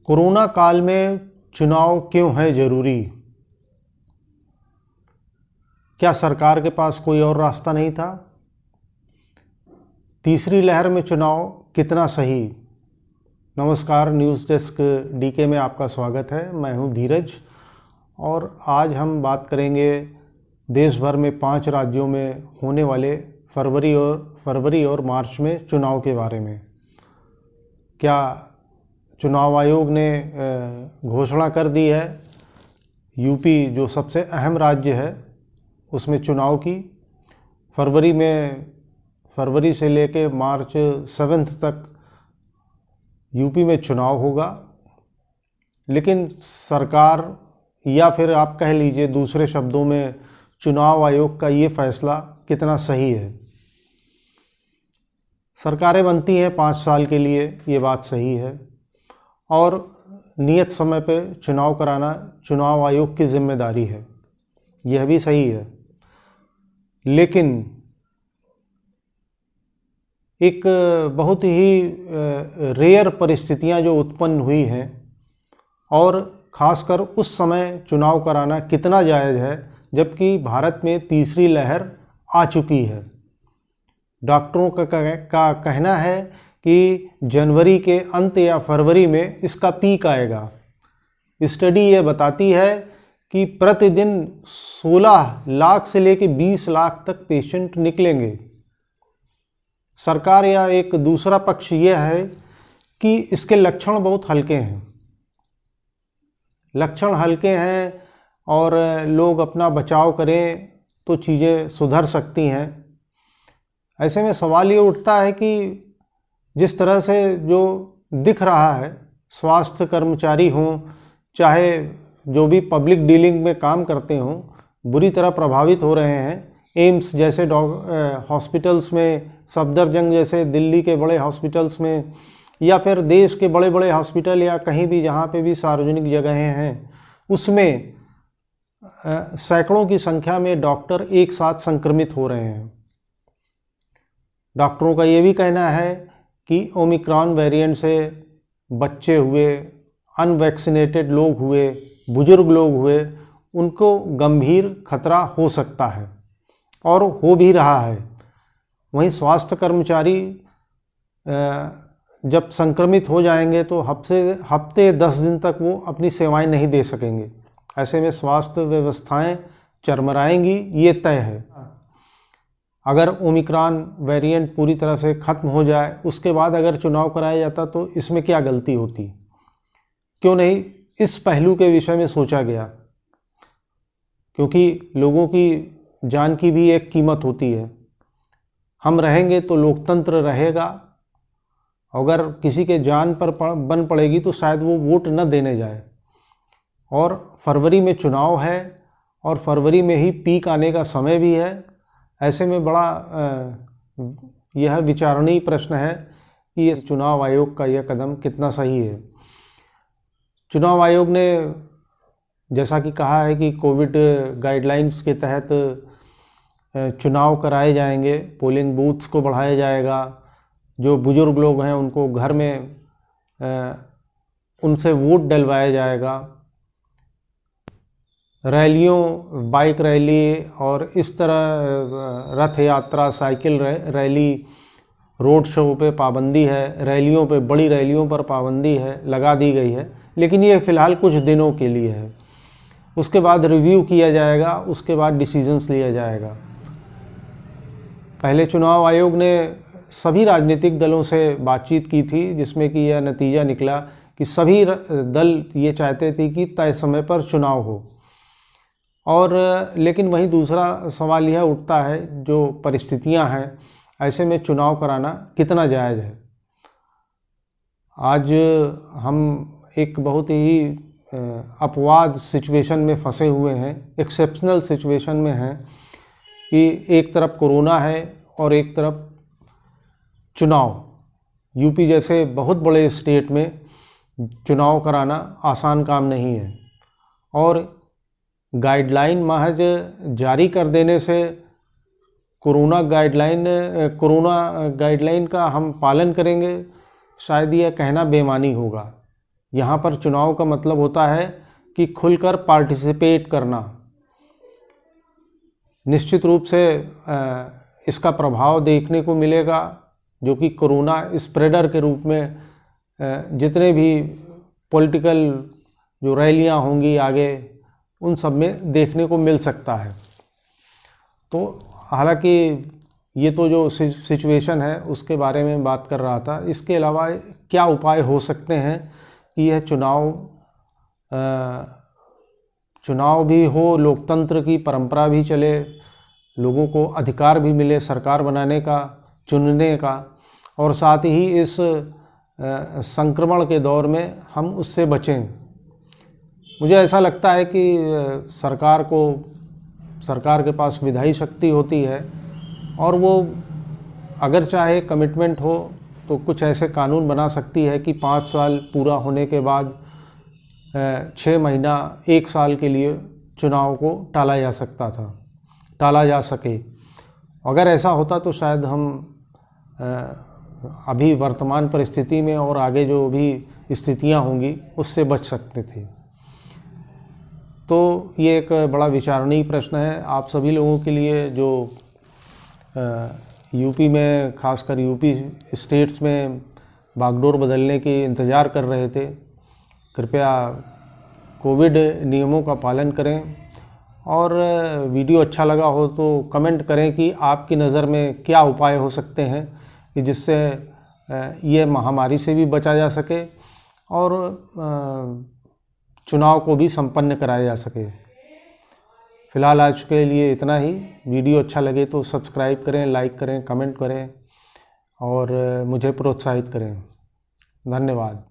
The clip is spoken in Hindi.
कोरोना काल में चुनाव क्यों है ज़रूरी? क्या सरकार के पास कोई और रास्ता नहीं था? तीसरी लहर में चुनाव कितना सही? नमस्कार, न्यूज़ डेस्क डीके में आपका स्वागत है। मैं हूं धीरज और आज हम बात करेंगे देश भर में 5 राज्यों में होने वाले फरवरी और मार्च में चुनाव के बारे में। क्या चुनाव आयोग ने घोषणा कर दी है यूपी जो सबसे अहम राज्य है उसमें चुनाव की? फरवरी से लेके मार्च 7 तक यूपी में चुनाव होगा, लेकिन सरकार या फिर आप कह लीजिए दूसरे शब्दों में चुनाव आयोग का ये फैसला कितना सही है? सरकारें बनती हैं 5 साल के लिए, ये बात सही है, और नियत समय पे चुनाव कराना चुनाव आयोग की जिम्मेदारी है, यह भी सही है। लेकिन एक बहुत ही रेयर परिस्थितियां जो उत्पन्न हुई हैं और ख़ासकर उस समय चुनाव कराना कितना जायज़ है जबकि भारत में तीसरी लहर आ चुकी है। डॉक्टरों का कहना है कि जनवरी के अंत या फरवरी में इसका पीक आएगा। स्टडी ये बताती है कि प्रतिदिन 16 लाख से लेकर 20 लाख तक पेशेंट निकलेंगे। सरकार या एक दूसरा पक्ष यह है कि इसके लक्षण बहुत हल्के हैं। लक्षण हल्के हैं और लोग अपना बचाव करें तो चीज़ें सुधर सकती हैं। ऐसे में सवाल ये उठता है कि जिस तरह से जो दिख रहा है, स्वास्थ्य कर्मचारी हों चाहे जो भी पब्लिक डीलिंग में काम करते हों, बुरी तरह प्रभावित हो रहे हैं। एम्स जैसे हॉस्पिटल्स में, सफदरजंग जैसे दिल्ली के बड़े हॉस्पिटल्स में, या फिर देश के बड़े बड़े हॉस्पिटल या कहीं भी जहाँ पे भी सार्वजनिक जगहें हैं, उसमें सैकड़ों की संख्या में डॉक्टर एक साथ संक्रमित हो रहे हैं। डॉक्टरों का ये भी कहना है कि ओमिक्रॉन वेरिएंट से बच्चे हुए, अनवैक्सीनेटेड लोग हुए, बुजुर्ग लोग हुए, उनको गंभीर खतरा हो सकता है और हो भी रहा है। वहीं स्वास्थ्य कर्मचारी जब संक्रमित हो जाएंगे तो हफ्ते 10 दिन तक वो अपनी सेवाएं नहीं दे सकेंगे। ऐसे में स्वास्थ्य व्यवस्थाएं चरमराएंगी, ये तय है। अगर ओमिक्रॉन वेरिएंट पूरी तरह से ख़त्म हो जाए, उसके बाद अगर चुनाव कराया जाता तो इसमें क्या गलती होती? क्यों नहीं इस पहलू के विषय में सोचा गया? क्योंकि लोगों की जान की भी एक कीमत होती है। हम रहेंगे तो लोकतंत्र रहेगा। अगर किसी के जान पर बन पड़ेगी तो शायद वो वोट न देने जाए। और फरवरी में चुनाव है और फरवरी में ही पीक आने का समय भी है। ऐसे में बड़ा यह विचारणीय प्रश्न है कि ये चुनाव आयोग का यह कदम कितना सही है। चुनाव आयोग ने जैसा कि कहा है कि कोविड गाइडलाइंस के तहत चुनाव कराए जाएंगे, पोलिंग बूथ्स को बढ़ाया जाएगा, जो बुजुर्ग लोग हैं उनको घर में उनसे वोट डलवाया जाएगा, रैलियों, बाइक रैली और इस तरह रथ यात्रा, साइकिल रैली, रोड शो पे पाबंदी है, रैलियों पे, बड़ी रैलियों पर पाबंदी है, लगा दी गई है। लेकिन ये फ़िलहाल कुछ दिनों के लिए है। उसके बाद रिव्यू किया जाएगा, उसके बाद डिसीजंस लिया जाएगा। पहले चुनाव आयोग ने सभी राजनीतिक दलों से बातचीत की थी, जिसमें कि यह नतीजा निकला कि सभी दल ये चाहते थे कि तय समय पर चुनाव हो। और लेकिन वहीं दूसरा सवाल यह उठता है, जो परिस्थितियां हैं, ऐसे में चुनाव कराना कितना जायज़ है? आज हम एक बहुत ही अपवाद सिचुएशन में फंसे हुए हैं, एक्सेप्शनल सिचुएशन में हैं कि एक तरफ कोरोना है और एक तरफ चुनाव। यूपी जैसे बहुत बड़े स्टेट में चुनाव कराना आसान काम नहीं है, और गाइडलाइन महज जारी कर देने से कोरोना गाइडलाइन का हम पालन करेंगे, शायद यह कहना बेमानी होगा। यहाँ पर चुनाव का मतलब होता है कि खुलकर पार्टिसिपेट करना। निश्चित रूप से इसका प्रभाव देखने को मिलेगा, जो कि कोरोना स्प्रेडर के रूप में जितने भी पॉलिटिकल जो रैलियां होंगी आगे, उन सब में देखने को मिल सकता है। तो हालांकि ये तो जो सिचुएशन है उसके बारे में बात कर रहा था। इसके अलावा क्या उपाय हो सकते हैं कि यह चुनाव भी हो, लोकतंत्र की परंपरा भी चले, लोगों को अधिकार भी मिले सरकार बनाने का, चुनने का, और साथ ही इस संक्रमण के दौर में हम उससे बचें। मुझे ऐसा लगता है कि सरकार के पास विधायी शक्ति होती है, और वो अगर चाहे कमिटमेंट हो तो कुछ ऐसे कानून बना सकती है कि 5 साल पूरा होने के बाद 6 महीना 1 साल के लिए चुनाव को टाला जा सके। अगर ऐसा होता तो शायद हम अभी वर्तमान परिस्थिति में और आगे जो भी स्थितियां होंगी उससे बच सकते थे। तो ये एक बड़ा विचारणीय प्रश्न है आप सभी लोगों के लिए जो यूपी में, खासकर यूपी स्टेट्स में बागडोर बदलने की इंतज़ार कर रहे थे। कृपया कोविड नियमों का पालन करें, और वीडियो अच्छा लगा हो तो कमेंट करें कि आपकी नज़र में क्या उपाय हो सकते हैं कि जिससे ये महामारी से भी बचा जा सके और चुनाव को भी संपन्न कराया जा सके। फ़िलहाल आज के लिए इतना ही। वीडियो अच्छा लगे तो सब्सक्राइब करें, लाइक करें, कमेंट करें और मुझे प्रोत्साहित करें। धन्यवाद।